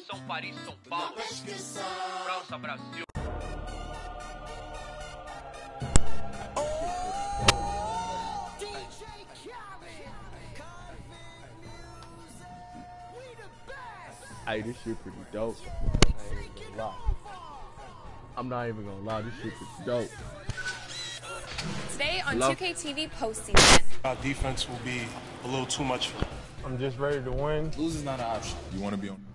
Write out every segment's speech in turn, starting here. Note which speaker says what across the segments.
Speaker 1: São Paris, São Paulo, França, Brasil.
Speaker 2: Hey, this shit pretty dope. I ain't even gonna lie. I'm not even gonna lie, this shit pretty dope.
Speaker 3: Today on 2K TV postseason.
Speaker 4: Our defense will be a little too much for them.
Speaker 2: I'm just ready to win.
Speaker 5: Lose is not an option. You want to be on.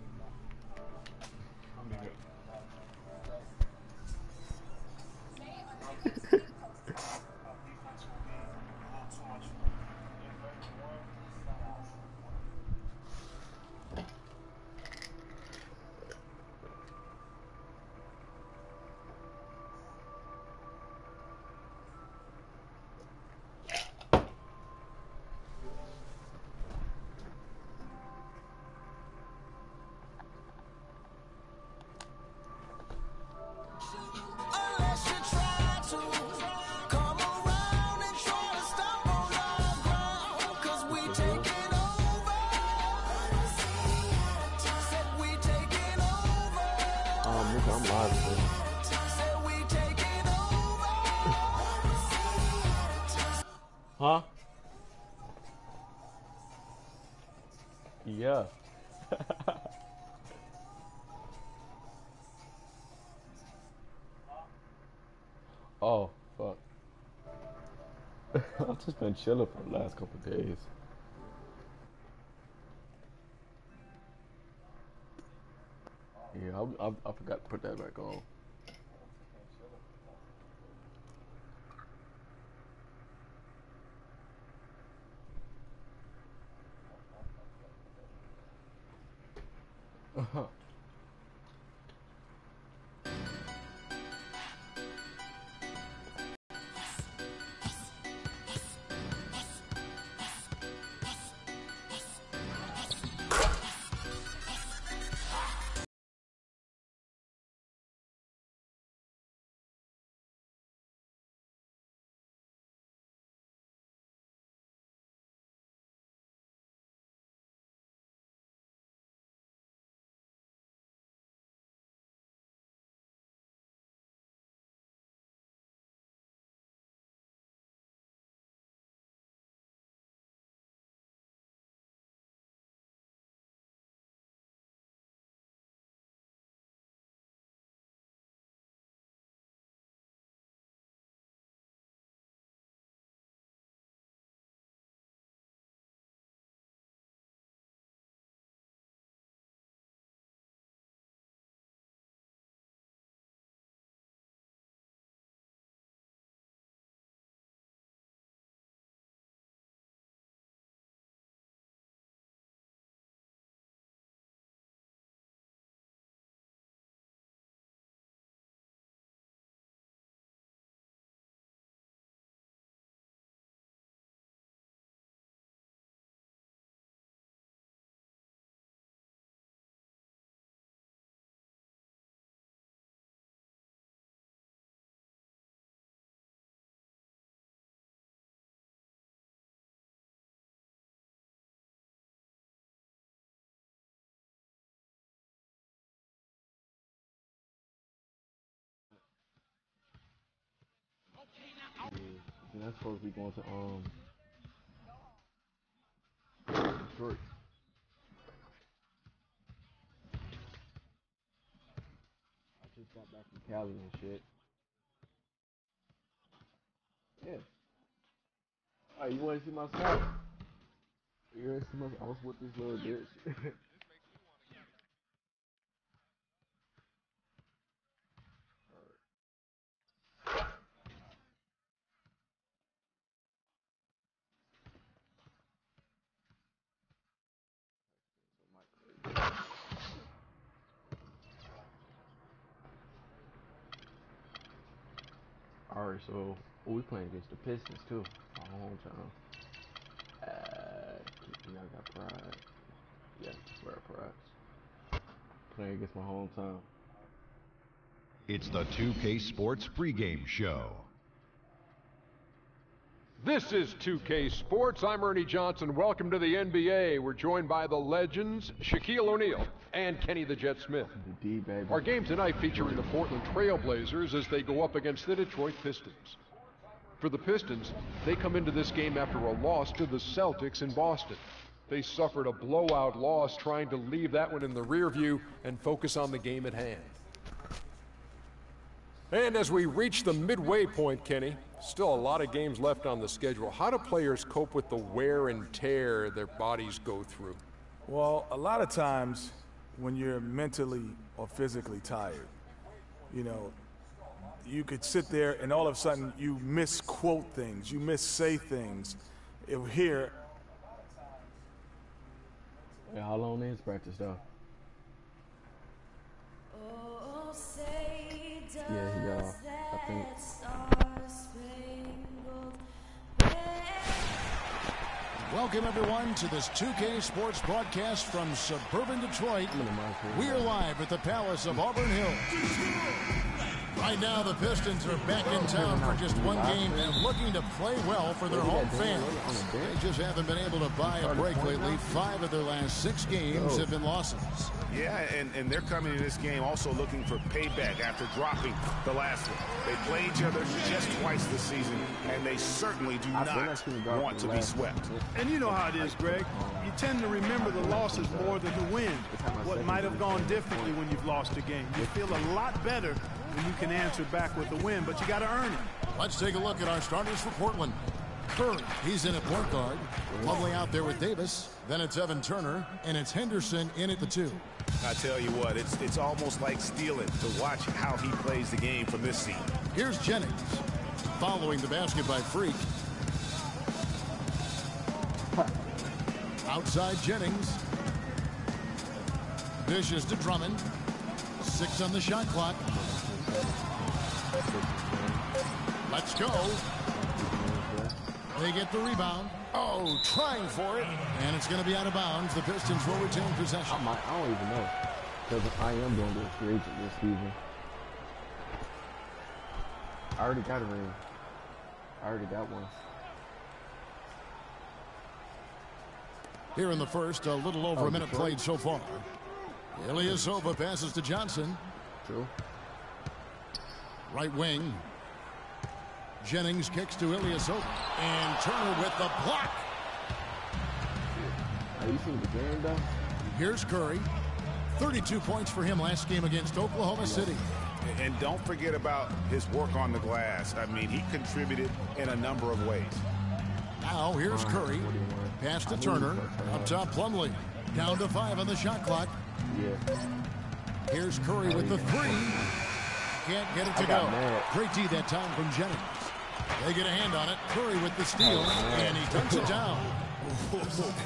Speaker 2: I'm live, bro. Huh? Yeah. Oh, fuck. I've just been chilling for the last couple days. Yeah, I forgot to put that back on. Yeah, that's supposed to be going to Detroit. I just got back from Cali and shit. Yeah. Alright, you wanna see my side? You wanna see my I was with this little bitch. Alright, so we playing against the Pistons too. My hometown. I got pride. Yes, swear pride. Playing against my hometown.
Speaker 6: It's the 2K Sports pregame show. This is 2K Sports. I'm Ernie Johnson. Welcome to the NBA. We're joined by the legends, Shaquille O'Neal and Kenny the Jet Smith. Our game tonight featuring the Portland Trail Blazers as they go up against the Detroit Pistons. For the Pistons, they come into this game after a loss to the Celtics in Boston. They suffered a blowout loss, trying to leave that one in the rear view and focus on the game at hand. And as we reach the midway point, Kenny, still a lot of games left on the schedule. How do players cope with the wear and tear their bodies go through?
Speaker 7: Well, a lot of times when you're mentally or physically tired, you know, you could sit there and all of a sudden you misquote things, you missay things. Here.
Speaker 2: Yeah, how long is practice though? Yeah, he got off, I think.
Speaker 8: Welcome, everyone, to this 2K Sports broadcast from suburban Detroit. We are live at the Palace of Auburn Hills. Right now, the Pistons are back in town for just one game and looking to play well for their home fans. They just haven't been able to buy a break lately. 5 of their last 6 games have been losses.
Speaker 9: Yeah, and they're coming in this game also looking for payback after dropping the last one. They play each other just twice this season, and they certainly do not want to be swept.
Speaker 10: And you know how it is, Greg. You tend to remember the losses more than the wins. What might have gone differently when you've lost a game. You feel a lot better when you can answer back with a win, but you got to earn it.
Speaker 8: Let's take a look at our starters for Portland. Curry, he's in at point guard. Lovely out there with Davis. Then it's Evan Turner, and it's Henderson in at the 2.
Speaker 9: I tell you what, it's almost like stealing to watch how he plays the game from this seat.
Speaker 8: Here's Jennings, following the basket by Freak. Outside Jennings. Dishes to Drummond. 6 on the shot clock. Let's go. They get the rebound. Oh, trying for it. And it's going to be out of bounds. The Pistons will retain possession.
Speaker 2: I don't even know. Because I am going to be a free agent this season. I already got a ring. I already got one.
Speaker 8: Here in the first, a little over a minute played so far. Ilyasova passes to Johnson.
Speaker 2: True.
Speaker 8: Right wing. Jennings kicks to Ilyasova. And Turner with the block.
Speaker 2: Are you seeing the game, though?
Speaker 8: Here's Curry. 32 points for him last game against Oklahoma City.
Speaker 9: And don't forget about his work on the glass. I mean, he contributed in a number of ways.
Speaker 8: Now, here's Curry. Pass to Turner. Up top, Plumlee. Down to 5 on the shot clock.
Speaker 2: Yeah.
Speaker 8: Here's Curry with the 3. Can't get it to go. Great D that time from Jennings. They get a hand on it. Curry with the steal, and he dunks it down.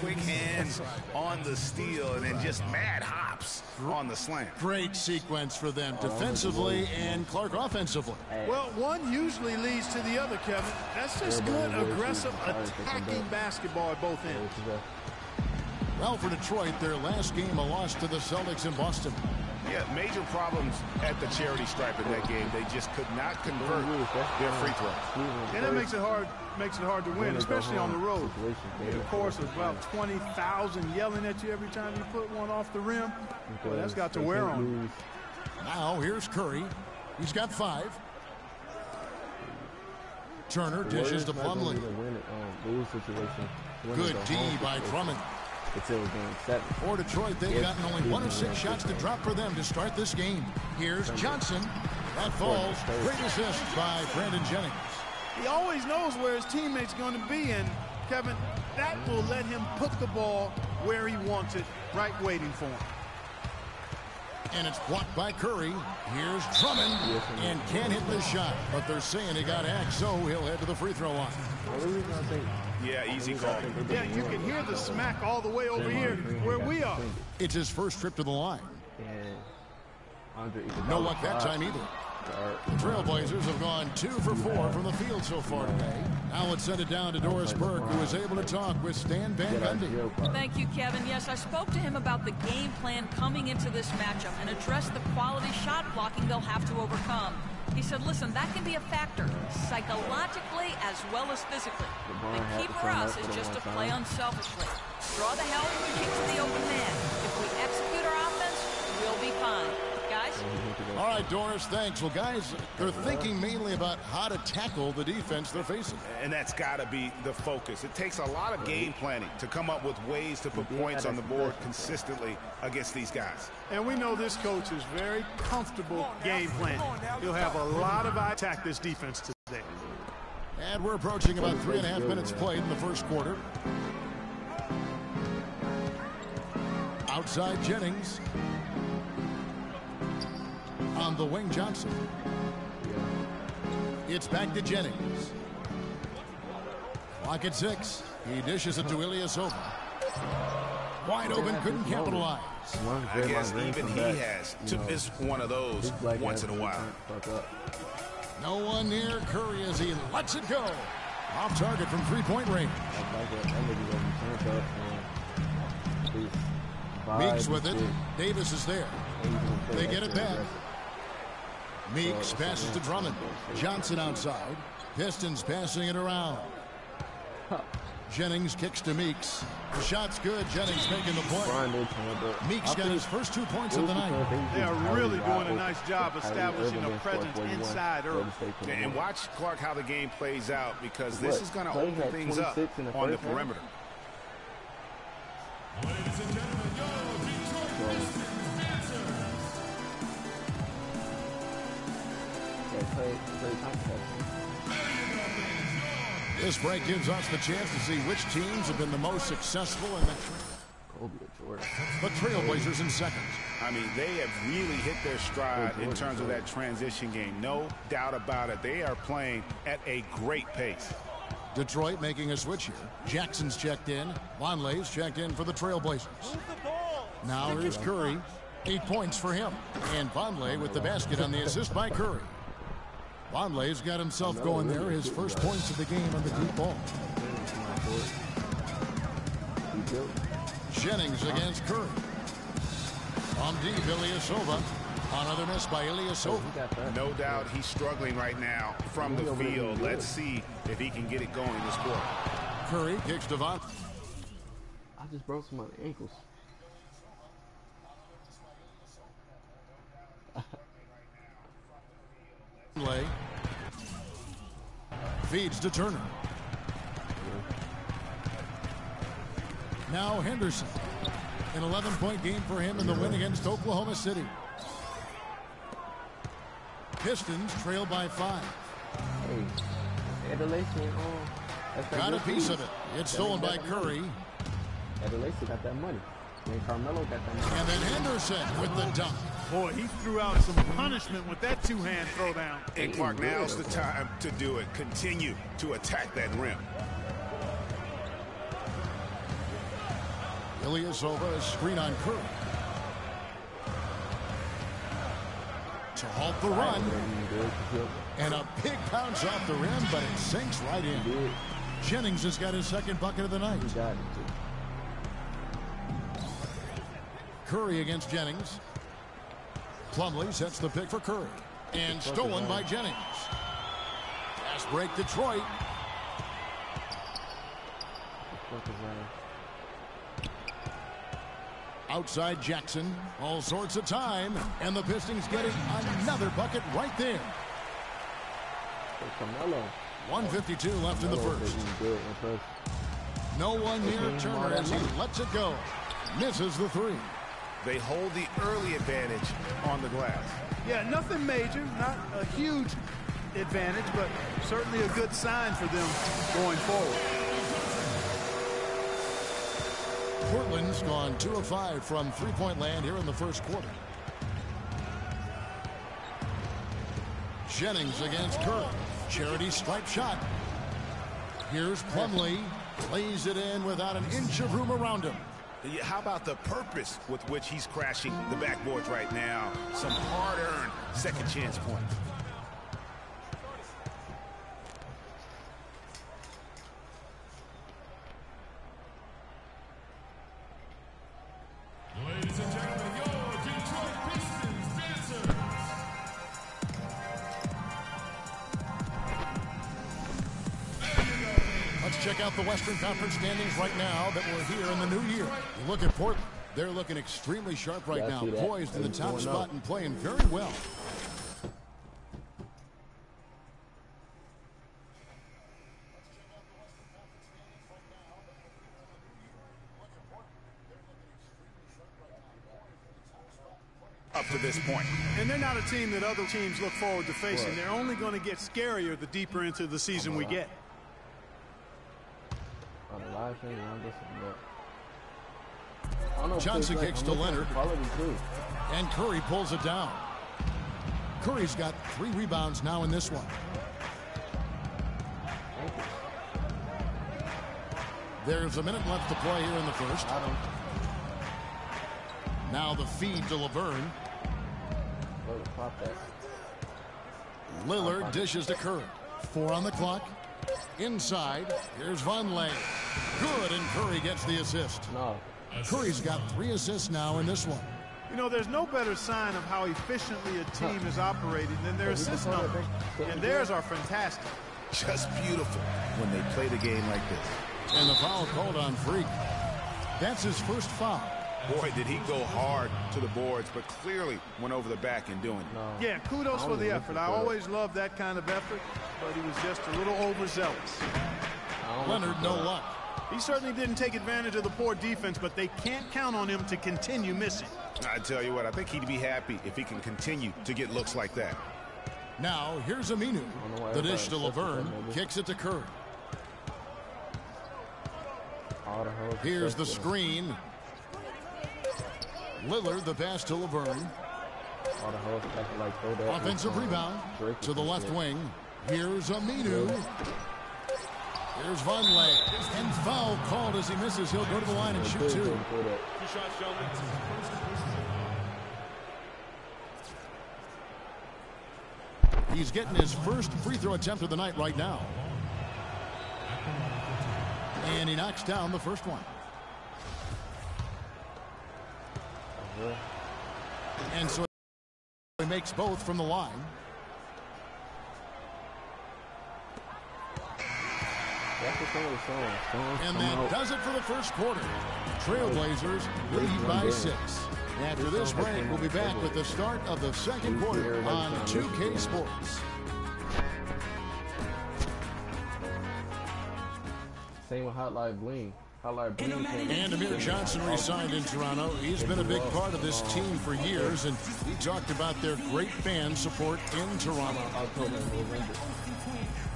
Speaker 9: Quick hands on the steal, and then just mad hops on the slant.
Speaker 8: Great sequence for them defensively and Clark offensively.
Speaker 10: Well, one usually leads to the other, Kevin. That's just good, aggressive, attacking basketball at both ends.
Speaker 8: Well, for Detroit, their last game, a loss to the Celtics in Boston.
Speaker 9: Yeah, major problems at the charity stripe in that game. They just could not convert their free throws.
Speaker 10: And that makes it hard to win, especially on the road. And of course, about 20,000 yelling at you every time you put one off the rim. Well, that's got to wear on you.
Speaker 8: Now, here's Curry. He's got 5. Turner dishes to Plumlee. Good D by Drummond. For Detroit, they've gotten only 1 of 6 shots to drop for them to start this game. Here's Johnson. That falls. Great assist by Brandon Jennings.
Speaker 10: He always knows where his teammate's going to be, and Kevin, that will let him put the ball where he wants it, right waiting for him.
Speaker 8: And it's blocked by Curry. Here's Drummond, and can't hit the shot, but they're saying he got hacked, so he'll head to the free throw line.
Speaker 9: Yeah, easy call.
Speaker 10: Yeah, you can hear the smack all the way over here where we are.
Speaker 8: It's his first trip to the line. No luck that time either. The Trailblazers have gone 2 for 4 from the field so far today. Now let's send it down to Doris Burke, who was able to talk with Stan Van Gundy.
Speaker 11: Thank you, Kevin. Yes, I spoke to him about the game plan coming into this matchup and addressed the quality shot blocking they'll have to overcome. He said, listen, that can be a factor, psychologically as well as physically. The key for us is just to play unselfishly. Draw the help, kick to the open man. If we execute our offense, we'll be fine. Guys?
Speaker 8: All right, Doris, thanks. Well, guys, they're thinking mainly about how to tackle the defense they're facing.
Speaker 9: And that's got to be the focus. It takes a lot of game planning to come up with ways to put points on the board consistently against these guys.
Speaker 10: And we know this coach is very comfortable game planning. He'll have a lot of attack this defense today.
Speaker 8: And we're approaching about 3.5 minutes played in the first quarter. Outside Jennings. On the wing, Johnson. It's back to Jennings. Clock at 6. He dishes it to Ilyasova. Wide open, couldn't capitalize.
Speaker 9: I guess even he has to miss one of those once in a while.
Speaker 8: No one near Curry as he lets it go. Off target from three-point range. Meeks with it. Davis is there. They get it back. Meeks passes to Drummond. Johnson outside. Pistons passing it around. Jennings kicks to Meeks. The shot's good. Jennings making the play. Meeks got his first 2 points of the night.
Speaker 10: They are really doing a nice job establishing a presence inside early.
Speaker 9: And watch, Clark, how the game plays out, because this is going to open things up on the perimeter.
Speaker 12: Ladies and gentlemen, your Detroit Pistons answer.
Speaker 8: This break gives us the chance to see which teams have been the most successful in the Trailblazers in second.
Speaker 9: I mean, they have really hit their stride in terms of that transition game. No doubt about it. They are playing at a great pace.
Speaker 8: Detroit making a switch here. Jackson's checked in. Vonleh's checked in for the Trailblazers. Now here's Curry. 8 points for him. And Vonleh with the basket on the assist by Curry. Vonleh's got himself going there. His first points of the game on the deep ball. Jennings against Curry. On deep, Ilyasova. Another miss by Ilyasova.
Speaker 9: No doubt he's struggling right now from the field. Let's see if he can get it going this quarter.
Speaker 8: Curry kicks to Von.
Speaker 2: I just broke some of my ankles.
Speaker 8: Feeds to Turner. Now Henderson. An 11-point game for him in the win against Oklahoma City. Pistons trail by 5. Got a piece of it. It's stolen by Curry.
Speaker 2: Got that money. And Carmelo got that money.
Speaker 8: And then Henderson with the dunk.
Speaker 10: Boy, he threw out some punishment with that two-hand throwdown.
Speaker 9: And Clark, now's the time to do it. Continue to attack that rim.
Speaker 8: Ilyasova, screen on Curry. To halt the run. And a big bounce off the rim, but it sinks right in. Jennings has got his second bucket of the night. Curry against Jennings. Plumlee sets the pick for Curry. And stolen by Jennings. Fast break Detroit. Outside Jackson. All sorts of time. And the Pistons getting another bucket right there. 1:52 left in the first. No one near Turner as he lets it go. Misses the three.
Speaker 9: They hold the early advantage on the glass.
Speaker 10: Yeah, nothing major, not a huge advantage, but certainly a good sign for them going forward.
Speaker 8: Portland's gone 2 of 5 from three-point land here in the first quarter. Jennings against Curry. Charity stripe shot. Here's Plumlee. Lays it in without an inch of room around him.
Speaker 9: How about the purpose with which he's crashing the backboards right now? Some hard-earned second chance points.
Speaker 12: Ladies and gentlemen, your Detroit Pistons dancers.
Speaker 8: check out the Western Conference standings right now that we're here in the new year. You look at Portland. They're looking extremely sharp right now, poised in the top spot and playing very well.
Speaker 9: Up to this point.
Speaker 10: And they're not a team that other teams look forward to facing. They're only going to get scarier the deeper into the season we get.
Speaker 8: Johnson kicks to Leonard. And Curry pulls it down. Curry's got 3 rebounds now in this one. There's a minute left to play here in the first. Now the feed to Laverne. Lillard dishes to Curry. 4 on the clock. Inside, here's Vonleh. Good, and Curry gets the assist. Curry's got 3 assists now in this one.
Speaker 10: You know, there's no better sign of how efficiently a team is operating than their assist numbers. And theirs are fantastic.
Speaker 9: Just beautiful when they play the game like this.
Speaker 8: And the foul called on Freak. That's his first foul.
Speaker 9: Boy, did he go hard to the boards, but clearly went over the back in doing it.
Speaker 10: Yeah, kudos for the effort. I always love that kind of effort, but he was just a little overzealous.
Speaker 8: Leonard, no luck.
Speaker 10: He certainly didn't take advantage of the poor defense, but they can't count on him to continue missing.
Speaker 9: I tell you what, I think he'd be happy if he can continue to get looks like that.
Speaker 8: Now, here's Aminu. The dish to Laverne. Kicks it to Curry. Here's the screen. Lillard, the pass to Laverne. Offensive rebound to the left wing. Here's Aminu. Here's Vonleh. And foul called as he misses. He'll go to the line and shoot 2. He's getting his first free throw attempt of the night right now. And he knocks down the first one. And so he makes both from the line. And that does it for the first quarter. Trailblazers lead by 6. After this break, we'll be back with the start of the second quarter on 2K Sports.
Speaker 2: Same with Hotline Bling.
Speaker 8: And Amir Johnson re-signed in Toronto. He's been a big part of this team for years, and he talked about their great fan support in Toronto.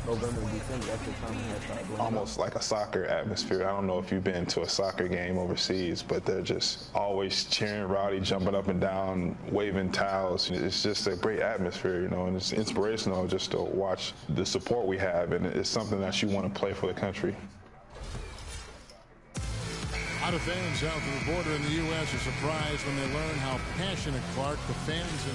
Speaker 2: November, December, that's the time we had
Speaker 5: almost like a soccer atmosphere. I don't know if you've been to a soccer game overseas, but they're just always cheering, rowdy, jumping up and down, waving towels. It's just a great atmosphere, you know, and it's inspirational just to watch the support we have, and it's something that you want to play for the country.
Speaker 8: A lot of fans south of the border in the U.S. are surprised when they learn how passionate, Clark, the fans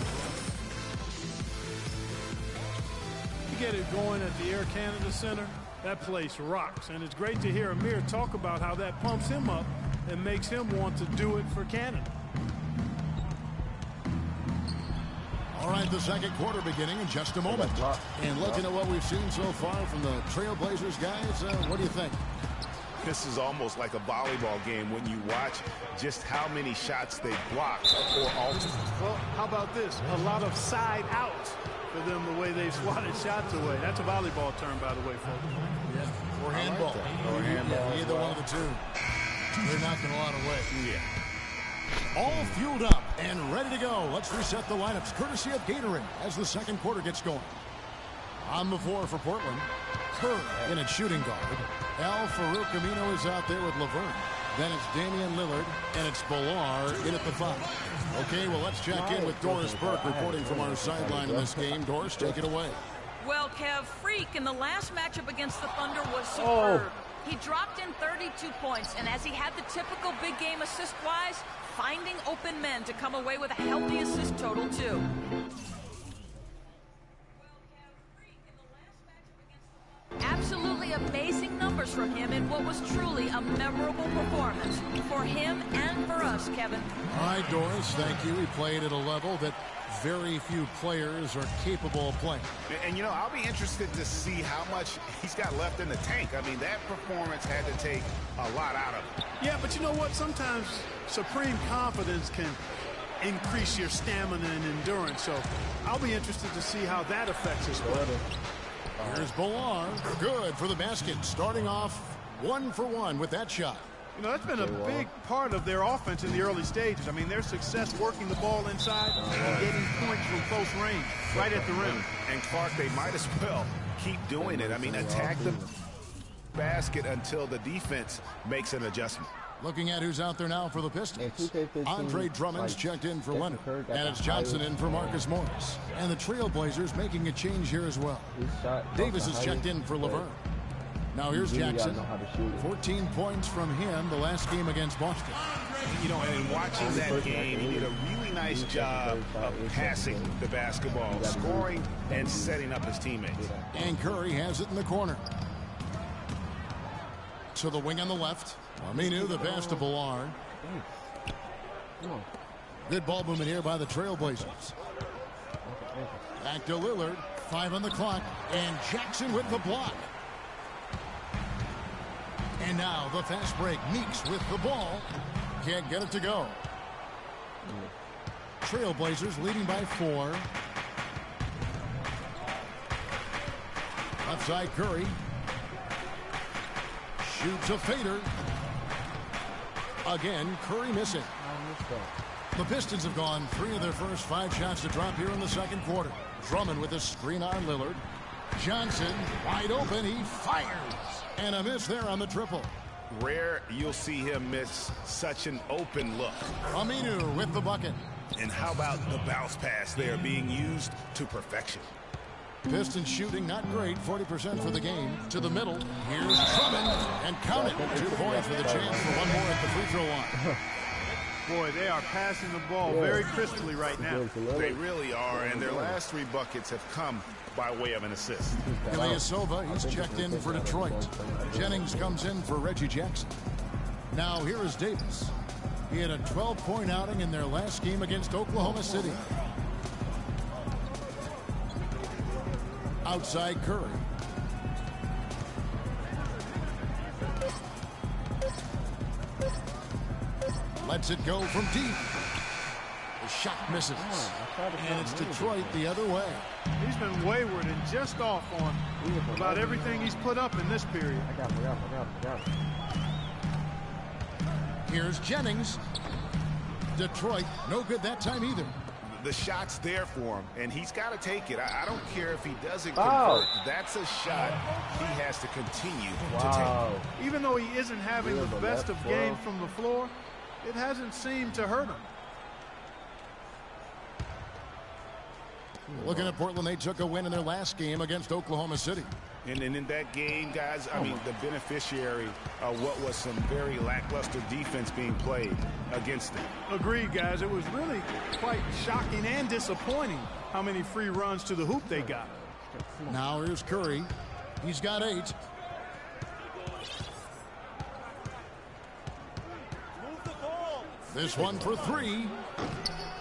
Speaker 10: You get it going at the Air Canada Center, that place rocks. And it's great to hear Amir talk about how that pumps him up and makes him want to do it for Canada.
Speaker 8: All right, the second quarter beginning in just a moment. And looking at what we've seen so far from the Trailblazers guys, what do you think?
Speaker 9: This is almost like a volleyball game when you watch just how many shots they blocked or altered.
Speaker 10: Well, how about this? A lot of side outs for them, the way they swatted shots away. That's a volleyball term, by the way, folks.
Speaker 8: Yeah, or handball.
Speaker 9: Or handball.
Speaker 8: Either one of the two. They're knocking a lot away.
Speaker 9: Yeah.
Speaker 8: All fueled up and ready to go. Let's reset the lineups courtesy of Gatorade as the second quarter gets going. On the floor for Portland, Curry in at shooting guard. Al Farouk Amino is out there with Laverne. Then it's Damian Lillard, and it's Bilal in at the 5. Okay, well, let's check in with Doris Burke reporting from our sideline in this game. Doris, take it away.
Speaker 11: Well, Kev, Freak in the last matchup against the Thunder was superb. He dropped in 32 points, and as he had the typical big game assist-wise, finding open men to come away with a healthy assist total, too. Absolutely amazing numbers from him in what what was truly a memorable performance for him and for us, Kevin.
Speaker 8: All right, Doris, thank you. He played at a level that very few players are capable of playing.
Speaker 9: And, you know, I'll be interested to see how much he's got left in the tank. I mean, that performance had to take a lot out of him.
Speaker 10: Yeah, but you know what? Sometimes supreme confidence can increase your stamina and endurance. So I'll be interested to see how that affects his play.
Speaker 8: Here's Ballard. Good for the basket. Starting off 1 for 1 with that shot.
Speaker 10: You know, that's been a big part of their offense in the early stages. I mean, their success working the ball inside and getting points from close range, right at the rim.
Speaker 9: And Clark, they might as well keep doing it. I mean, attack the basket until the defense makes an adjustment.
Speaker 8: Looking at who's out there now for the Pistons. Andre Drummond's checked in for Leonard. And it's Johnson in for Marcus Morris. And the Trailblazers making a change here as well. Davis is checked in for Laverne. Now here's Jackson. 14 points from him the last game against Boston.
Speaker 9: You know, and in watching that game, he did a really nice job of passing the basketball, scoring, and setting up his teammates.
Speaker 8: And Curry has it in the corner. To the wing on the left. Aminu, the pass to Ballard. Good ball movement here by the Trailblazers. Back to Lillard. 5 on the clock. And Jackson with the block. And now the fast break. Meeks with the ball. Can't get it to go. Trailblazers leading by 4. Left side Curry. Shoots a fader. Again, Curry missing. The Pistons have gone 3 of their first 5 shots to drop here in the second quarter. Drummond with a screen on Lillard. Johnson wide open. He fires. And a miss there on the triple.
Speaker 9: Rare you'll see him miss such an open look.
Speaker 8: Aminu with the bucket.
Speaker 9: And how about the bounce pass there being used to perfection?
Speaker 8: Pistons shooting not great, 40% for the game. To the middle, here's Drummond, and count it. 2 points with a chance for one more at the free throw line.
Speaker 10: Boy, they are passing the ball very crisply right now.
Speaker 9: They really are, and their last 3 buckets have come by way of an assist.
Speaker 8: Ilyasova, he's checked in for Detroit. Jennings comes in for Reggie Jackson. Now here is Davis. He had a 12-point outing in their last game against Oklahoma City. Outside Curry. Lets it go from deep. The shot misses. And it's Detroit the other way.
Speaker 10: He's been wayward and just off on about everything he's put up in this period.
Speaker 8: Here's Jennings. Detroit, no good that time either.
Speaker 9: The shot's there for him, and he's got to take it. I don't care if he doesn't convert. That's a shot he has to continue to take.
Speaker 10: Even though he isn't having the best of games from the floor, it hasn't seemed to hurt him.
Speaker 8: Looking at Portland, they took a win in their last game against Oklahoma City.
Speaker 9: And in that game, guys, I mean, the beneficiary of what was some very lackluster defense being played against them.
Speaker 10: Agreed, guys. It was really quite shocking and disappointing how many free runs to the hoop they got.
Speaker 8: Now here's Curry. He's got 8. This one for 3.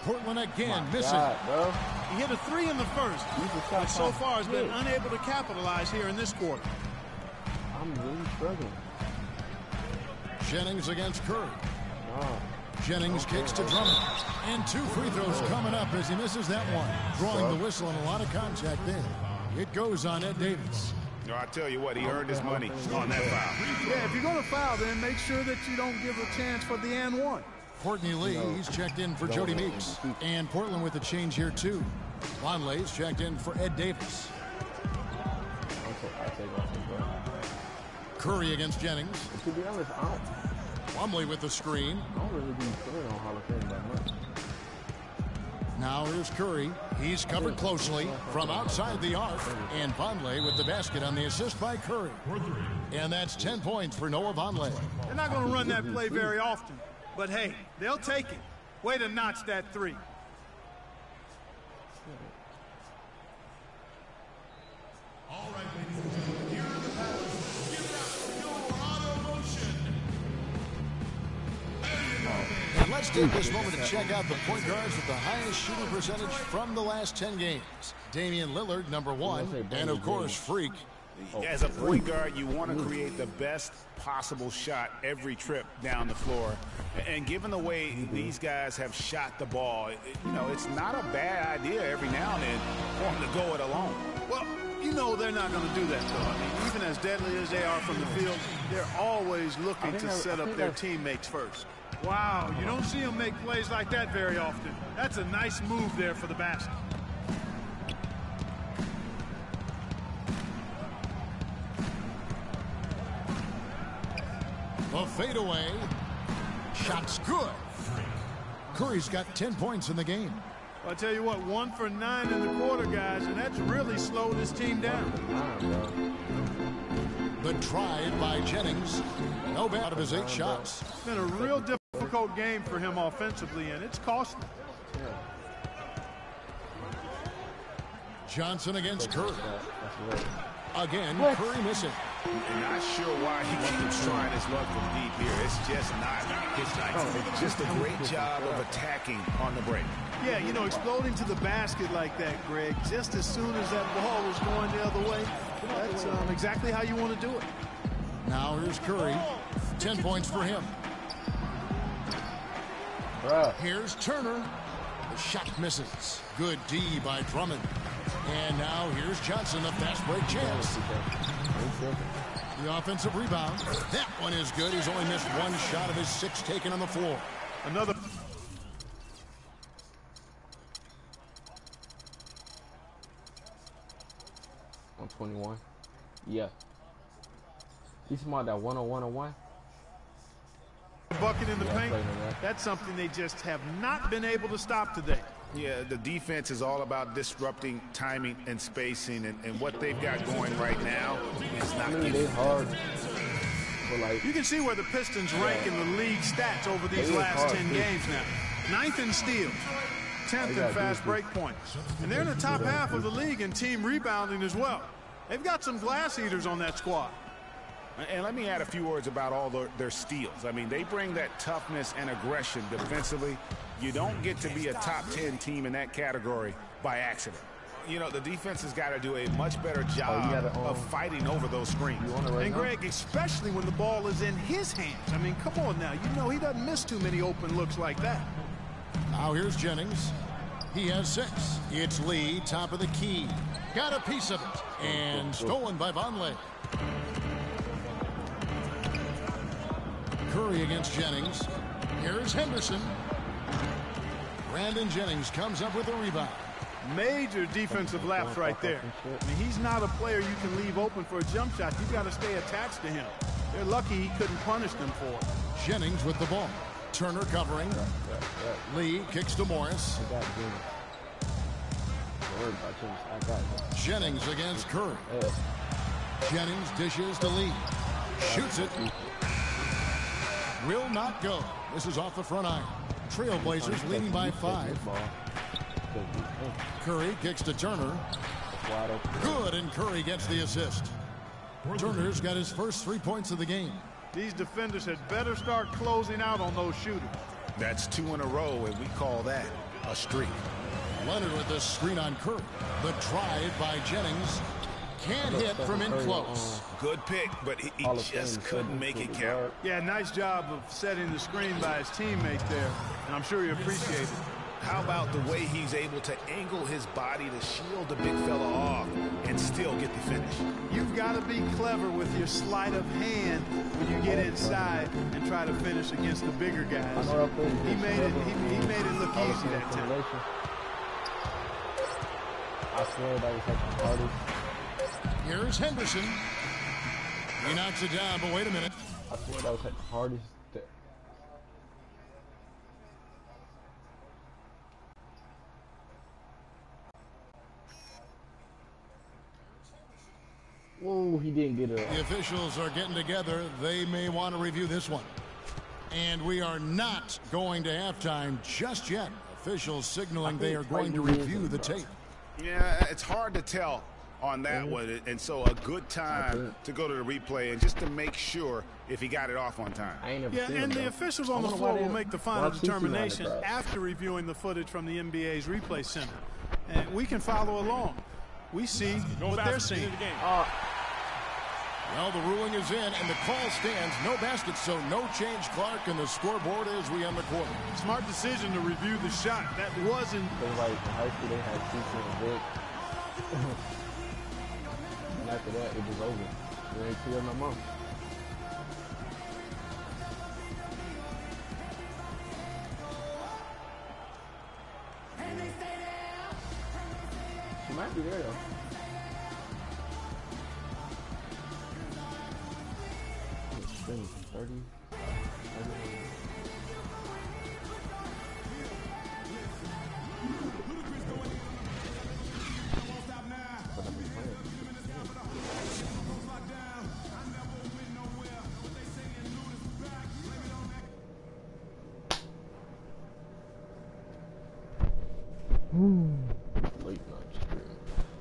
Speaker 8: Portland again missing.
Speaker 10: He hit a 3 in the first, but so far has been unable to capitalize here in this quarter.
Speaker 2: I'm really struggling.
Speaker 8: Jennings against Curry. Jennings kicks to Drummond. And 2 free throws coming up as he misses that one. Drawing the whistle and a lot of contact there. It goes on Ed Davis.
Speaker 9: No, I tell you what, he earned his money on that foul.
Speaker 10: Yeah, if you're going to foul, then make sure that you don't give a chance for the and one.
Speaker 8: Courtney Lee, he's checked in for Jody Meeks. And Portland with a change here, too. Vonleh's checked in for Ed Davis. Curry against Jennings.
Speaker 2: To be honest,
Speaker 8: Plumlee with the screen.
Speaker 2: I don't really be feeling on Hall of Fame that much.
Speaker 8: Now here's Curry. He's covered closely from outside the arc. And Vonleh with the basket on the assist by Curry. And that's 10 points for Noah Vonleh.
Speaker 10: They're not going to run that play very often. But hey, they'll take it. Way to notch that 3.
Speaker 12: All right, ladies and gentlemen, here in the Palace, give it up for your honorable
Speaker 8: Let's take this moment to check out the point guards with the highest shooting percentage from the last 10 games. Damian Lillard, #1, and of course, Freak.
Speaker 9: As a point guard, you want to create the best possible shot every trip down the floor. And given the way these guys have shot the ball, it's not a bad idea every now and then for them to go it alone.
Speaker 10: Well, you know they're not going to do that, though. I mean, even as deadly as they are from the field, they're always looking to set up their teammates first.
Speaker 12: Wow, you don't see them make plays like that very often. That's a nice move there for the basket.
Speaker 8: A fadeaway. Shot's good. Curry's got 10 points in the game.
Speaker 12: Well, I tell you what, 1 for 9 in the quarter, guys, and that's really slowed this team down.
Speaker 8: The drive by Jennings. No bad out of his 8 shots.
Speaker 12: It's been a real difficult game for him offensively, and it's costly.
Speaker 8: Johnson against Curry. Again, Curry missing.
Speaker 9: Not sure why he keeps trying his luck from deep here. It's just not his night. Just a great job of attacking on the break.
Speaker 10: Yeah, exploding to the basket like that, Greg, just as soon as that ball was going the other way, that's exactly how you want to do it.
Speaker 8: Now here's Curry. 10 points for him. Here's Turner. The shot misses. Good D by Drummond. And now here's Johnson, a fast break chance. The offensive rebound. That one is good. He's only missed 1 shot of his 6 taken on the floor.
Speaker 12: Another.
Speaker 2: 121. Yeah. You talking about that 101-1?
Speaker 12: Bucket in the paint. That's something they just have not been able to stop today.
Speaker 9: Yeah, the defense is all about disrupting timing and spacing, and what they've got going right now is not getting
Speaker 2: hard.
Speaker 10: You can see where the Pistons rank in the league stats over these last 10 games now. 9th in steals, 10th in fast break points. And they're in the top half of the league in team rebounding as well. They've got some glass eaters on that squad.
Speaker 9: And let me add a few words about all their steals. I mean, they bring that toughness and aggression defensively. You don't get to be a top 10 team in that category by accident. The defense has got to do a much better job of fighting over those screens.
Speaker 10: And Greg, especially when the ball is in his hands. I mean, come on now. He doesn't miss too many open looks like that.
Speaker 8: Now here's Jennings. He has 6. It's Lee, top of the key. Got a piece of it. And stolen by Vonleh. Curry against Jennings. Here's Henderson. Brandon Jennings comes up with a rebound.
Speaker 10: Major defensive lapse right there. I mean, he's not a player you can leave open for a jump shot. You've got to stay attached to him. They're lucky he couldn't punish them for it.
Speaker 8: Jennings with the ball. Turner covering. Lee kicks to Morris. Jennings against Curry. Jennings dishes to Lee. Shoots it. Will not go. This is off the front iron. Trailblazers leading by 5. Curry kicks to Turner. Good, and Curry gets the assist. Turner's got his first 3 points of the game.
Speaker 12: These defenders had better start closing out on those shooters.
Speaker 9: That's 2 in a row, and we call that a streak.
Speaker 8: Leonard with the screen on Curry. The drive by Jennings. Can't hit from in close.
Speaker 9: Good pick, but he just couldn't make it count.
Speaker 12: Yeah, nice job of setting the screen by his teammate there, and I'm sure he appreciated it.
Speaker 9: How about the way he's able to angle his body to shield the big fella off and still get the finish?
Speaker 10: You've got to be clever with your sleight of hand when you get inside and try to finish against the bigger guys. He made it look easy that time.
Speaker 2: I swear that was like the hardest.
Speaker 8: Here's Henderson. He knocks it down, but wait a minute.
Speaker 2: I swear that was like the hardest. Whoa, he didn't get it.
Speaker 8: The officials are getting together. They may want to review this one. And we are not going to halftime just yet. Officials signaling they are going to review the tape.
Speaker 9: Yeah, it's hard to tell on that one, and so a good time to go to the replay and just to make sure if he got it off on time.
Speaker 12: Yeah, and the officials on the floor will make the final determination after reviewing the footage from the NBA's replay center. And we can follow along. We see what they're seeing.
Speaker 8: Well, the ruling is in, and the call stands. No basket, so no change, Clark, and the scoreboard as we end the quarter.
Speaker 12: Smart decision to review the shot. That wasn't...
Speaker 2: Like in high school, they had teaching and Vic. And after that, it was over. They ain't see her no more. She might be there, though. It's 30.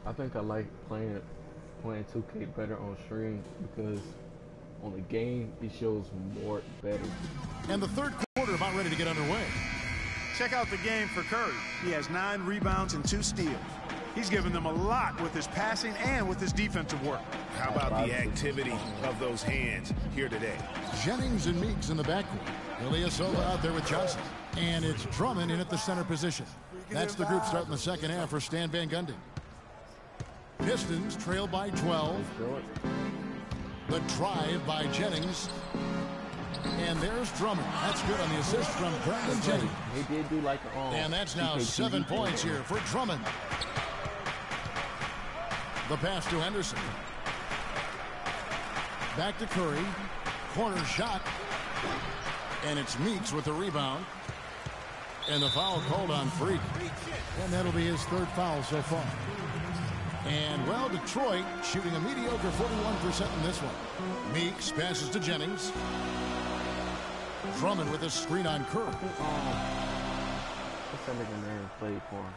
Speaker 2: I think I like playing 2K better on stream because on the game it shows more better.
Speaker 8: And the third quarter about ready to get underway.
Speaker 12: Check out the game for Curry. He has 9 rebounds and 2 steals. He's given them a lot with his passing and with his defensive work.
Speaker 9: How about the activity of those hands here today?
Speaker 8: Jennings and Meeks in the backcourt. Ilyasova out there with Johnson. And it's Drummond in at the center position. That's the group starting the second half for Stan Van Gundy. Pistons trail by 12. The drive by Jennings. And there's Drummond. That's good on the assist from Brandon Jennings.
Speaker 2: He did do like
Speaker 8: and that's now 7 points here for Drummond. The pass to Henderson. Back to Curry. Corner shot. And it's Meeks with the rebound. And the foul called on Freak. And that'll be his third foul so far. And, well, Detroit shooting a mediocre 41% in this one. Meeks passes to Jennings. Drummond with a screen on Curry.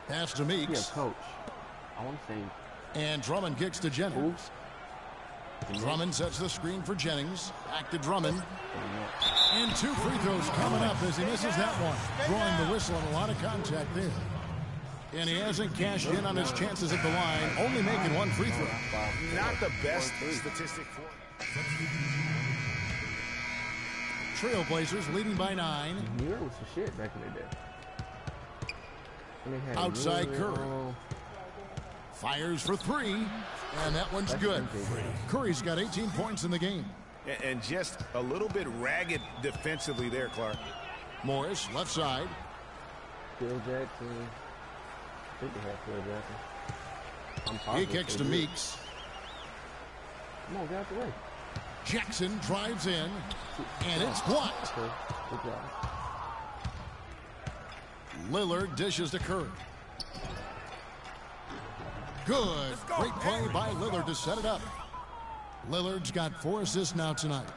Speaker 8: Pass to Meeks.
Speaker 2: Yeah, coach. I want to say.
Speaker 8: And Drummond kicks to Jennings. Drummond sets the screen for Jennings. Back to Drummond. And 2 free throws coming up as he misses that one. Drawing the whistle and a lot of contact there. And he hasn't cashed in on his chances at the line, only making 1 free throw.
Speaker 9: Not the best statistic for
Speaker 8: Trailblazers leading by 9.
Speaker 2: Mirror was some shit back in the day.
Speaker 8: Outside Curry. Fires for 3. And that one's good. Curry's got 18 points in the game.
Speaker 9: And just a little bit ragged defensively there, Clark.
Speaker 8: Morris, left side.
Speaker 2: Phil Jackson. I think they have Phil Jackson.
Speaker 8: He kicks to Meeks.
Speaker 2: Come on, get out the way.
Speaker 8: Jackson drives in. And it's blocked.
Speaker 2: Good job.
Speaker 8: Lillard dishes to Curry. Good. Great play by Lillard to set it up. Lillard's got 4 assists now tonight.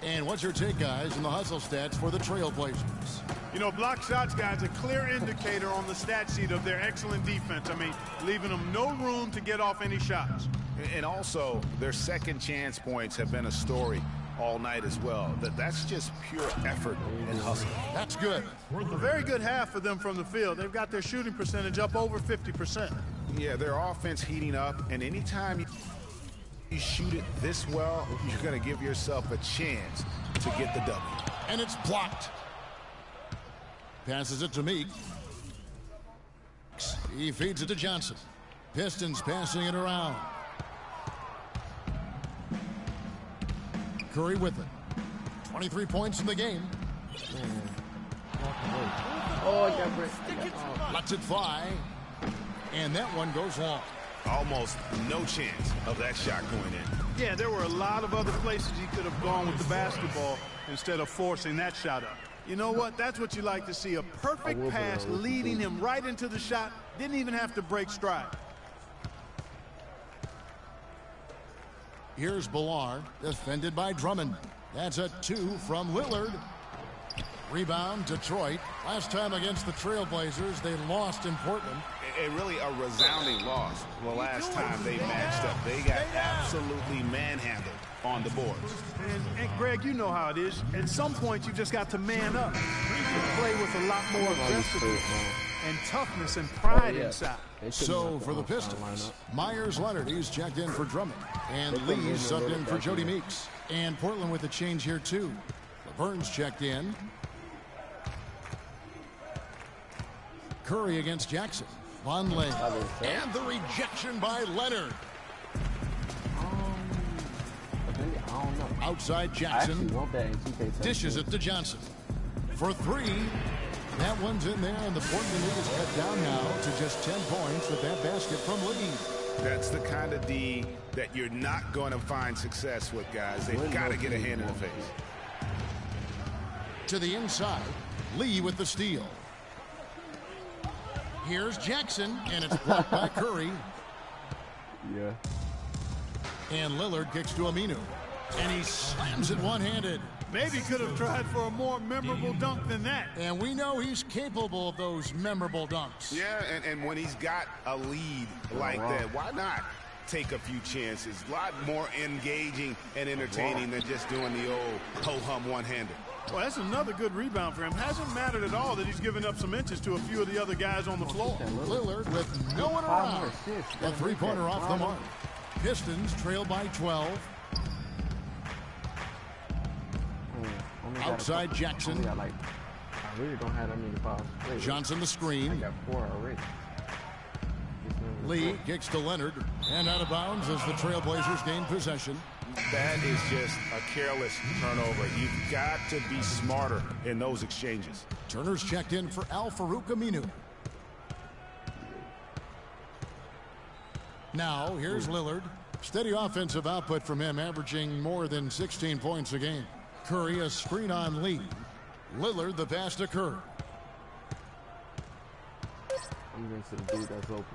Speaker 8: And what's your take, guys, in the hustle stats for the Trailblazers?
Speaker 12: You know, block shots, guys, a clear indicator on the stat sheet of their excellent defense. I mean, leaving them no room to get off any shots.
Speaker 9: And also, their second chance points have been a story all night as well. That's just pure effort and hustle.
Speaker 8: That's good.
Speaker 12: A very good half for them from the field. They've got their shooting percentage up over 50%.
Speaker 9: Yeah, their offense heating up, and anytime you shoot it this well, you're going to give yourself a chance to get the W.
Speaker 8: And it's blocked. Passes it to Meeks. He feeds it to Johnson. Pistons passing it around. Curry with it. 23 points in the game.
Speaker 2: Oh, I got Brett.
Speaker 8: Lets it fly. And that one goes long.
Speaker 9: Almost no chance of that shot going in.
Speaker 12: Yeah, there were a lot of other places he could have gone with the basketball instead of forcing that shot up. You know what? That's what you like to see. A perfect pass leading him right into the shot. Didn't even have to break stride.
Speaker 8: Here's Ballard, defended by Drummond. That's a 2 from Lillard. Rebound, Detroit. Last time against the Trailblazers, they lost in Portland.
Speaker 9: And really a resounding loss the last time they matched up. They got absolutely manhandled on the boards.
Speaker 12: And Greg, you know how it is. At some point, you just got to man up and play with a lot more aggressiveness and toughness and pride inside.
Speaker 8: So for the Pistons, Myers-Leonard, he's checked in for Drummond. And Lee subbed in for Jody Meeks. And Portland with a change here, too. Burns checked in. Curry against Jackson. Vonleh. And the rejection by Leonard.
Speaker 2: I don't know.
Speaker 8: Outside Jackson.
Speaker 2: I actually want that in 2K17.
Speaker 8: Dishes it to Johnson. For three. That one's in there, and the Portland lead is cut down now to just 10 points with that basket from Lee.
Speaker 9: That's the kind of D that you're not going to find success with, guys. They've got to get a hand in the face.
Speaker 8: To the inside. Lee with the steal. Here's Jackson, and it's blocked by Curry.
Speaker 2: Yeah.
Speaker 8: And Lillard kicks to Aminu. And he slams it one-handed.
Speaker 12: Maybe could have tried for a more memorable dunk than that.
Speaker 8: And we know he's capable of those memorable dunks.
Speaker 9: Yeah, and when he's got a lead like that, why not take a few chances? A lot more engaging and entertaining than just doing the old ho-hum one-hander.
Speaker 12: Well, that's another good rebound for him. Hasn't mattered at all that he's given up some inches to a few of the other guys on the floor.
Speaker 8: Lillard with no one around. A three-pointer off the mark. Pistons trail by 12. Outside Jackson.
Speaker 2: I really don't have that many fouls.
Speaker 8: Johnson the screen.
Speaker 2: I got 4 already.
Speaker 8: Lee kicks to Leonard. And out of bounds as the Trailblazers gain possession.
Speaker 9: That is just a careless turnover. You've got to be smarter in those exchanges.
Speaker 8: Turner's checked in for Al-Farouq Aminu. Now, here's Lillard. Steady offensive output from him, averaging more than 16 points a game. Curry a screen on Lee. Lillard the pass to Curry.
Speaker 2: I'm going to the dude that's open.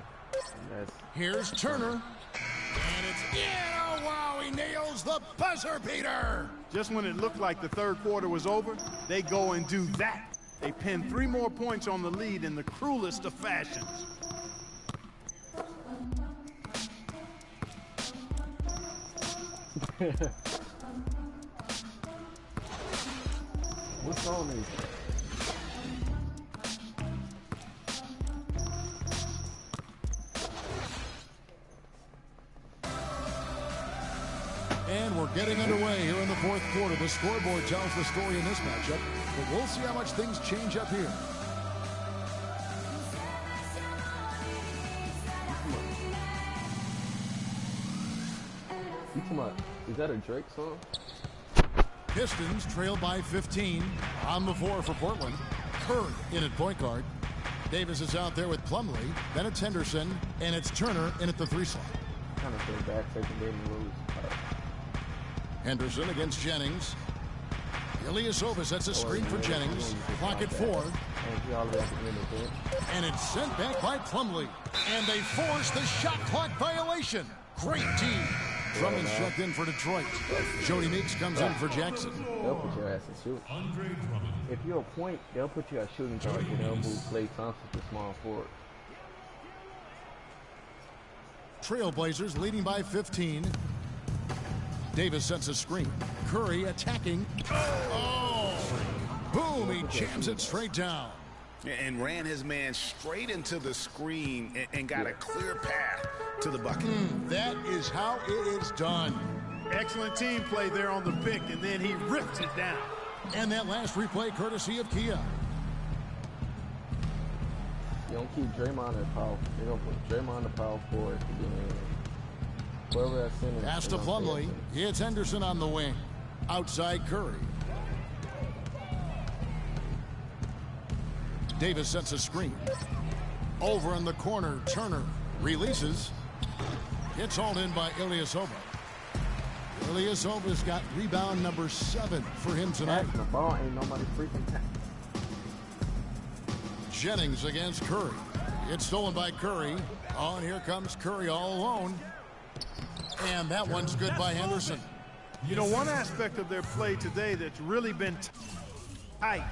Speaker 8: Here's Turner. And it's in. Oh, wow, he nails the buzzer beater.
Speaker 12: Just when it looked like the third quarter was over, they go and do that. They pin 3 more points on the lead in the cruelest of fashions.
Speaker 2: What's on these?
Speaker 8: And we're getting underway here in the fourth quarter. The scoreboard tells the story in this matchup, but we'll see how much things change up here.
Speaker 2: Is that a Drake song?
Speaker 8: Pistons trail by 15. On the floor for Portland. Curry in at point guard. Davis is out there with Plumlee. Then it's Henderson. And it's Turner in at the 3 slot.
Speaker 2: Kind of feel bad taking them to lose.
Speaker 8: Henderson against Jennings. Ilyasova sets a screen for Jennings. Clock at 4. And it's sent back by Plumlee. And they force the shot clock violation. Great team. Drummond's checked in for Detroit. Jody Meeks comes in for Jackson.
Speaker 2: They'll put your ass in shoot. If you're a point, they'll put you at shooting guard and they'll move Klay Thompson to small forward.
Speaker 8: Trailblazers leading by 15. Davis sets a screen. Curry attacking. Oh! Boom! He jams it straight down.
Speaker 9: And ran his man straight into the screen and got a clear path to the bucket.
Speaker 8: That is how it is done.
Speaker 12: Excellent team play there on the pick, and then he ripped it down.
Speaker 8: And that last replay courtesy of Kia.
Speaker 2: You don't keep Draymond at power. You don't put Draymond at power forward. Whoever that's in.
Speaker 8: Pass to Plumlee. It's Henderson on the wing. Outside Curry. Davis sets a screen. Over in the corner, Turner releases. It's hauled in by Ilyasova. Ilyasova's got rebound number 7 for him tonight.
Speaker 2: The ball ain't nobody freaking tackling.
Speaker 8: Jennings against Curry. It's stolen by Curry. Oh, and here comes Curry all alone. And that one's good by Henderson.
Speaker 12: You know, one aspect of their play today that's really been tight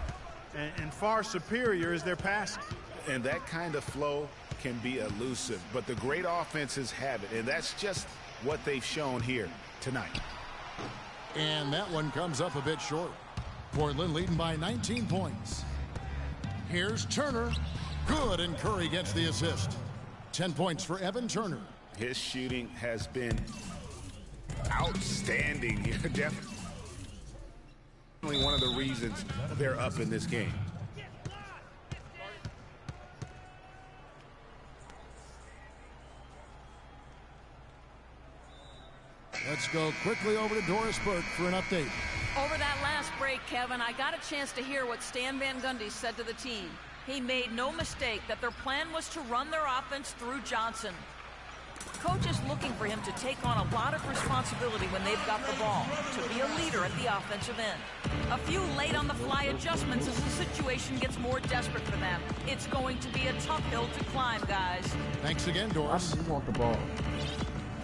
Speaker 12: and far superior is their passing.
Speaker 9: And that kind of flow can be elusive, but the great offenses have it, and that's just what they've shown here tonight.
Speaker 8: And that one comes up a bit short. Portland leading by 19 points. Here's Turner. Good, and Curry gets the assist. 10 points for Evan Turner.
Speaker 9: His shooting has been outstanding here. Definitely one of the reasons they're up in this game.
Speaker 8: Let's go quickly over to Doris Burke for an update.
Speaker 11: Over that last break, Kevin, I got a chance to hear what Stan Van Gundy said to the team. He made no mistake that their plan was to run their offense through Johnson. Coach is looking for him to take on a lot of responsibility when they've got the ball, to be a leader at the offensive end. A few late-on-the-fly adjustments as the situation gets more desperate for them. It's going to be a tough hill to climb, guys.
Speaker 8: Thanks again, Doris.
Speaker 2: I just want the ball.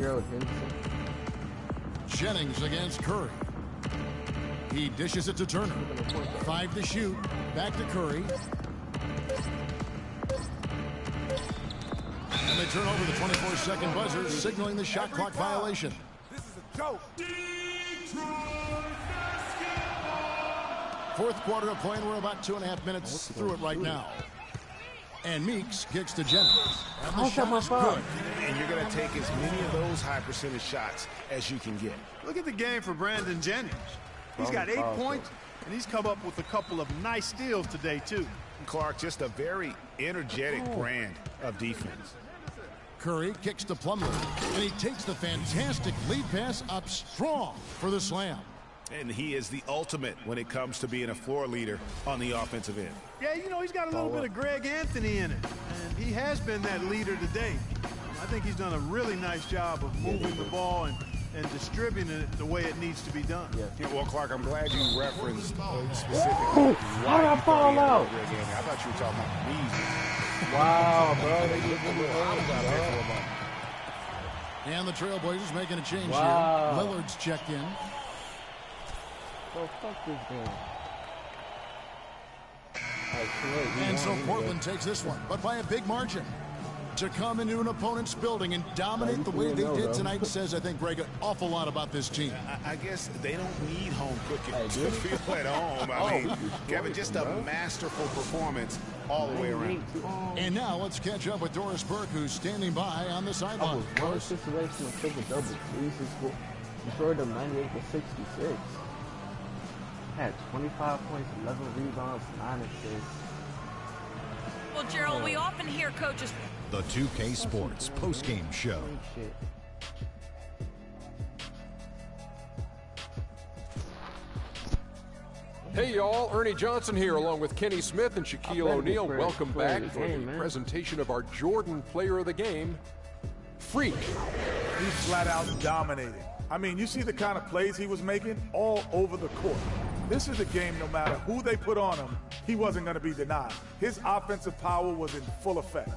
Speaker 2: Gerald Henderson.
Speaker 8: Jennings against Curry. He dishes it to Turner. 5 to shoot. Back to Curry. And they turn over the 24-second buzzer, signaling the shot clock violation.
Speaker 7: This is a joke.
Speaker 8: Fourth quarter of play, and we're about 2.5 minutes through it right now. And Meeks kicks to Jennings. And the shot is good.
Speaker 9: And you're going to take as many of those high percentage shots as you can get.
Speaker 12: Look at the game for Brandon Jennings. He's got 8 points, and he's come up with a couple of nice steals today, too.
Speaker 9: Clark, just a very energetic brand of defense.
Speaker 8: Curry kicks to Plumlee, and he takes the fantastic lead pass up strong for the slam.
Speaker 9: And he is the ultimate when it comes to being a floor leader on the offensive end.
Speaker 12: Yeah, you know, he's got a little bit of Greg Anthony in it, and he has been that leader today. I think he's done a really nice job of moving the ball and distributing it the way it needs to be done.
Speaker 9: Yeah, well, Clark, I'm glad you referenced specifically
Speaker 2: how did I fall out?
Speaker 9: I thought you were talking about me.
Speaker 2: Wow, bro. They just
Speaker 8: and the Trailblazers making a change here. Lillard's checked in.
Speaker 2: Oh, fuck this game.
Speaker 8: And so Portland takes this one, but by a big margin. To come into an opponent's building and dominate the way they did tonight says, I think, Greg, an awful lot about this team.
Speaker 9: I guess they don't need home cooking to feel at home. I mean, Kevin, just a masterful performance all the way around.
Speaker 8: And now let's catch up with Doris Burke, who's standing by on the sideline.
Speaker 2: One situation of triple-double. He destroyed them 98 to 66. Had 25 points, 11 rebounds, 9 assists.
Speaker 11: Well, Gerald, we often hear coaches...
Speaker 13: The 2K Sports post-game show.
Speaker 6: Hey y'all, Ernie Johnson here along with Kenny Smith and Shaquille O'Neal. Welcome back for the presentation of our Jordan Player of the Game, Freak.
Speaker 7: He's flat out dominating. I mean, you see the kind of plays he was making all over the court. This is a game, no matter who they put on him, he wasn't going to be denied. His offensive power was in full effect.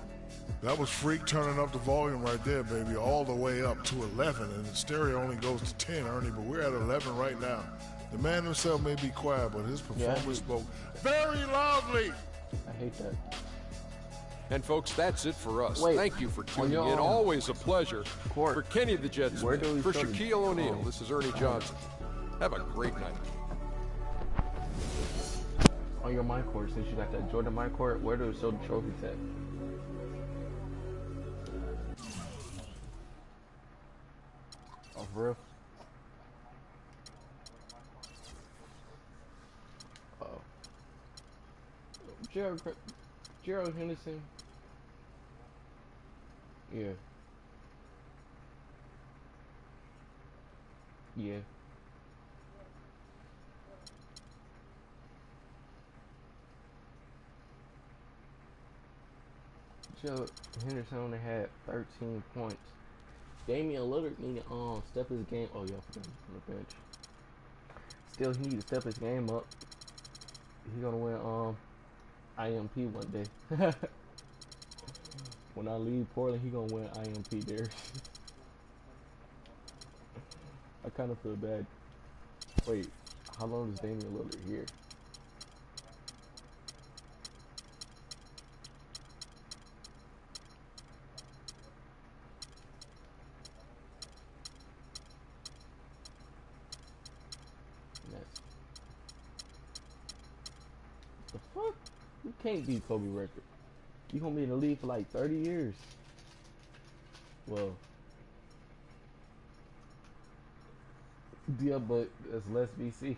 Speaker 14: That was Freak turning up the volume right there, baby, all the way up to 11, and the stereo only goes to 10, Ernie, but we're at 11 right now. The man himself may be quiet, but his performance spoke very loudly.
Speaker 2: I hate that.
Speaker 6: And folks, that's it for us. Thank you for tuning in. Always a pleasure. For Kenny the Jet Smith, for Shaquille O'Neal, this is Ernie Johnson. Have a great night.
Speaker 2: On your mind court, since you got that Jordan mind court, where do we show the trophies at? Oh, for real? Gerald Henderson. Yeah. Yeah. Gerald Henderson only had 13 points. Damian Lillard needed step his game. Oh yeah, I forgot him on the bench. Still, he needs to step his game up. He's gonna win IMP one day. When I leave Portland, he gonna win IMP there. I kind of feel bad. Wait, how long is Damian Lillard here? can't beat Kobe record. You gonna be in the league for like 30 years. Well, yeah, but that's less BC.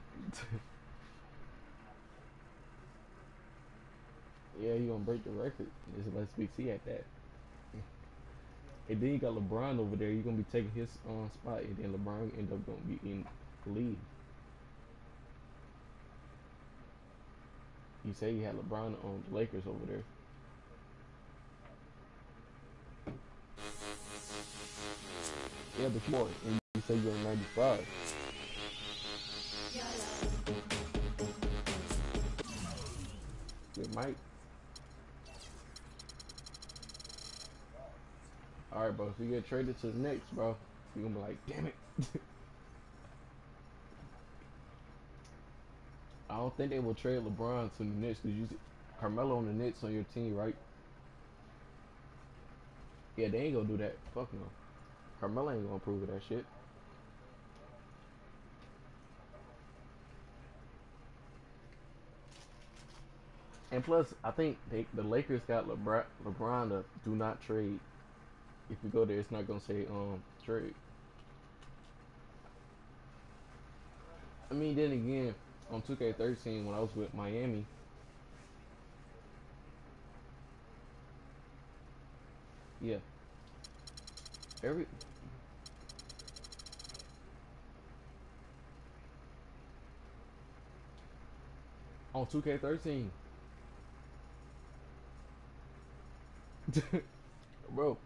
Speaker 2: Yeah, you gonna break the record. It's less BC at that. And then you got LeBron over there. You're gonna be taking his spot, and then LeBron end up gonna be in the league. You say you had LeBron on the Lakers over there. Yeah, but more. And you say you're in 95. It might. Alright, bro. If you get traded to the Knicks, bro, you're gonna be like, damn it. I don't think they will trade LeBron to the Knicks because you Carmelo on the Knicks on your team, right? Yeah, they ain't gonna do that. Fuck no. Carmelo ain't gonna approve of that shit. And plus, I think the Lakers got LeBron to do not trade. If you go there, it's not gonna say trade. I mean, then again, on 2K13 when I was with Miami, yeah, on 2K13, bro,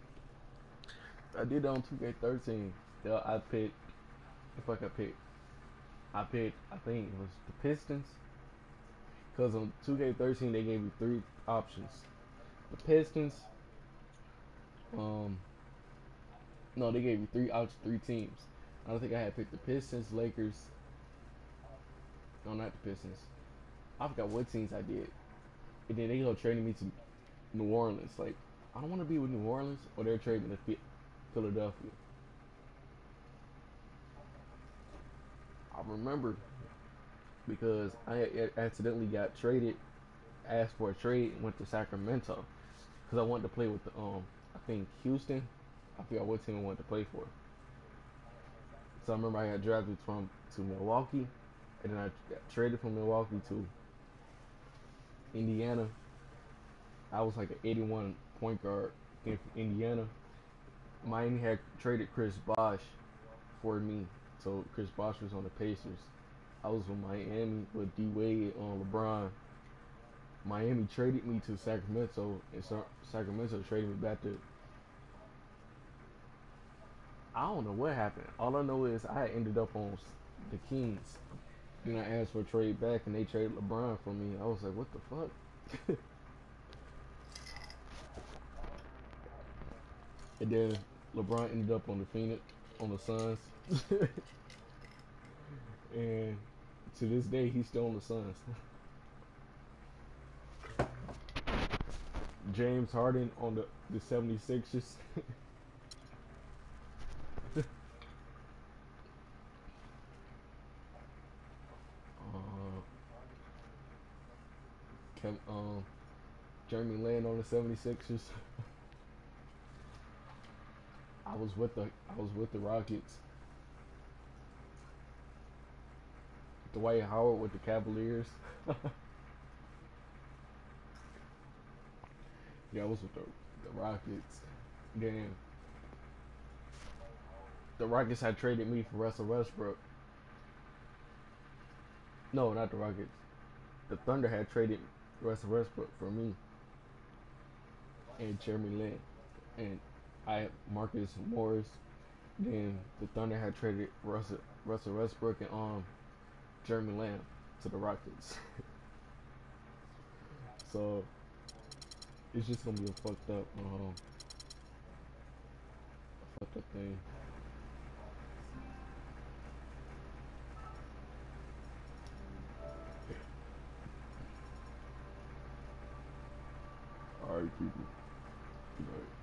Speaker 2: I did that on 2K13. I picked, if I could pick, I think it was the Pistons, because on 2K13 they gave me 3 options: the Pistons, no, they gave me 3 options, 3 teams. I don't think I had picked the Pistons, Lakers. No, not the Pistons. I forgot what teams I did. And then they go trading me to New Orleans. Like, I don't want to be with New Orleans, or they're trading me to Philadelphia. I remember because I accidentally got traded, asked for a trade, and went to Sacramento because I wanted to play with the I think Houston. I forgot what team I wanted to play for. So I remember I got drafted to Milwaukee, and then I got traded from Milwaukee to Indiana. I was like an 81 point guard in Indiana. Miami had traded Chris Bosh for me, so Chris Bosh was on the Pacers. I was with Miami with D Wade on LeBron. Miami traded me to Sacramento, and Sacramento traded me back to. I don't know what happened. All I know is I ended up on the Kings. Then I asked for a trade back, and they traded LeBron for me. I was like, what the fuck? And then LeBron ended up on the Phoenix, on the Suns. And to this day, he's still on the Suns. James Harden on the 76ers. Jeremy Lin on the 76ers. I was with the Rockets. Dwight Howard with the Cavaliers. Yeah, I was with the Rockets. Then the Rockets had traded me for Russell Westbrook. No, not the Rockets. The Thunder had traded Russell Westbrook for me and Jeremy Lin. And I had Marcus Morris. Then the Thunder had traded Russell Westbrook and Jeremy Lamb to the Rockets. So it's just gonna be a fucked up thing. Alright, people. Good night.